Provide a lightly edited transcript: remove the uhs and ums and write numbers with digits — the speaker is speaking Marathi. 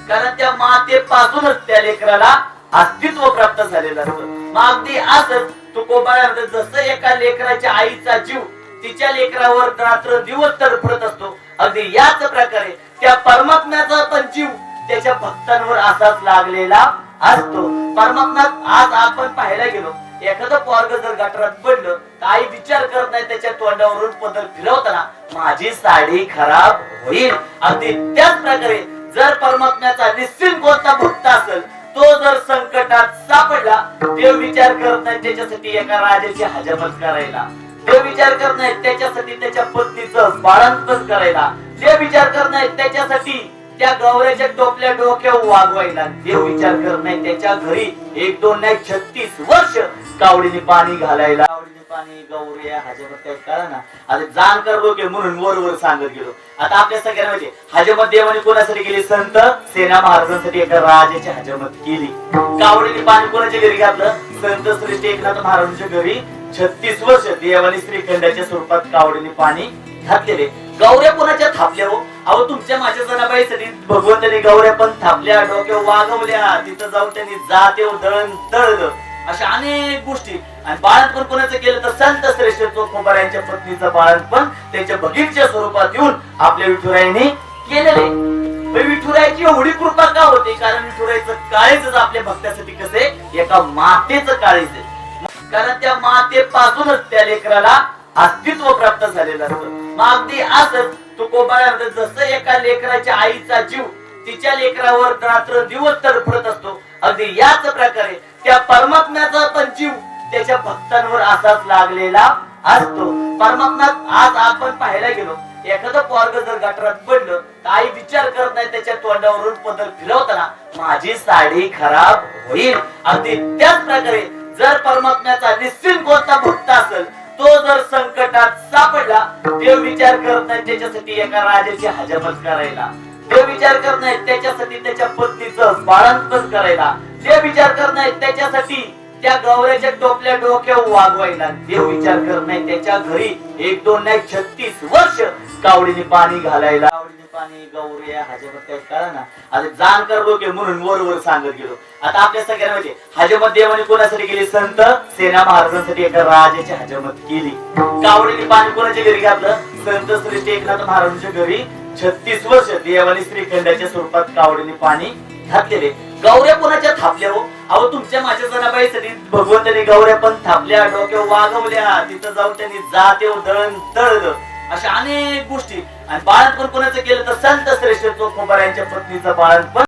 कारण त्या मातेपासूनच त्या लेकराला अस्तित्व प्राप्त झालेलं असतं. मग अगदी असंच तुकोबामध्ये जसं एका लेकराच्या आईचा जीव तिच्या लेकरावर रात्र दिवस तडफडत असतो, अगदी याच प्रकारे त्या परमात्म्याचा पण जीव त्याच्या भक्तांवर असाच लागलेला असतो. परमात्म्यात आज आपण पाहायला गेलो, एखादं पोरग जर गटारात पडलं तर आई विचार करत नाही त्याच्या तोंडावरून पदर फिरवताना माझी साडी खराब होईल. अगदी त्याच प्रकारे जर परमात्म्याचा निश्चित कोणता भक्त असेल, तो जर संकटात सापडला, देव विचार करत नाही त्याच्यासाठी एका राजाची हजामत करायला, देव विचार करत नाही त्याच्यासाठी त्याच्या पत्नीचं बाळंतपण करायला, देव विचार करत नाही त्याच्यासाठी त्या गौऱ्याच्या टोपल्या डोक्यावर वागवायला, देव विचार करत नाही त्याच्या घरी 1 2 नाही 36 वर्ष कावडीने पाणी घालायला. कावडीने पाणी गौऱ्या हजामत काय कळा ना. आता जाणकार लोक म्हणून वर सांगत गेलो. आता आपल्या सगळ्यांना माहिती हजामत देवाने कोणासाठी केली? संत सेना महाराजांसाठी एका राजाची हजामत केली. कावडीने पाणी कोणाच्या घरी घातलं? संत श्री एकनाथ महाराजांच्या घरी 36 वर्ष देवाने श्रीखंडाच्या स्वरूपात कावडीने पाणी घातलेले. गौऱ्या कोणाच्या थापल्या हो? अहो तुमच्या माझ्या जनाबाईसाठी भगवंताने गौऱ्या पण थापल्या, डोक्यावर वागवल्या, तिथं जाऊन त्यांनी जाते दळण तळलं, अशा अनेक गोष्टी. आणि बाळंतपण कोणाचं केलं तर संत श्रेष्ठ चोखोबार यांच्या पत्नीचं बाळंतपण त्यांच्या भगिनीच्या स्वरूपात येऊन आपल्या विठुरायाने केलेले. विठुरायाची एवढी कृपा का होते? कारण विठुरायाचं काळीज आपल्या भक्तासाठी कसे एका मातेचं काळीज आहे. कारण त्या मातेपासूनच त्या लेकराला अस्तित्व प्राप्त झालेलं असतं. मग अगदी असंच तुकोबामध्ये जसं एका लेकराच्या आईचा जीव तिच्या लेकरावर रात्र दिवस तडफडत असतो, अगदी याच प्रकारे त्या परमात्म्याचा पण जीव त्याच्या भक्तांवर असाच लागलेला असतो. परमात्म्यात आज आपण पाहायला गेलो, एखादं पोरग जर गटारात पडलं तर आई विचार करत नाही त्याच्या तोंडावरून पदर फिरवताना माझी साडी खराब होईल. अगदी त्याच प्रकारे जर परमात्म्याचा निश्चित कोणता भक्त असेल, तो जर संकटात सापडला, देव विचार करत नाही त्याच्यासाठी एका राजाची हजामत करायला, देव विचार करत नाही त्याच्यासाठी त्याच्या पत्नीचं बाळंतपण करायला, देव विचार करत नाही त्याच्यासाठी त्या गौऱ्याच्या टोपल्या डोक्यावर वागवायला, देव विचार करत नाही त्याच्या घरी 1 2 नाही 36 वर्ष कावडीने पाणी घालायला. कावडीने पाणी गौऱ्या हजामत काय कळा ना. आता जाणकार लोक म्हणून वर सांगत गेलो. आता आपल्या सगळ्यांना माहिती हजामत देवाने कोणासाठी केली? संत सेना महाराजांसाठी एका राजाची हजामत केली. कावडीने पाणी कोणाच्या घरी घातलं? संत श्री एकनाथ महाराजांच्या घरी 36 वर्ष देवाने श्रीखंडाच्या स्वरूपात कावडीने पाणी घातलेले. गौऱ्या कोणाच्या थापल्या हो? अहो तुमच्या माझ्या जनाबाईसाठी भगवंताने गौऱ्या पण थापल्या, डोक्यावर वागवल्या, तिथं जाऊन त्यांनी जाते दळण तळलं, अशा अनेक गोष्टी. आणि बाळंतपण कोणाचं केलं तर संत श्रेष्ठ चोखोबार यांच्या पत्नीचं बाळंतपण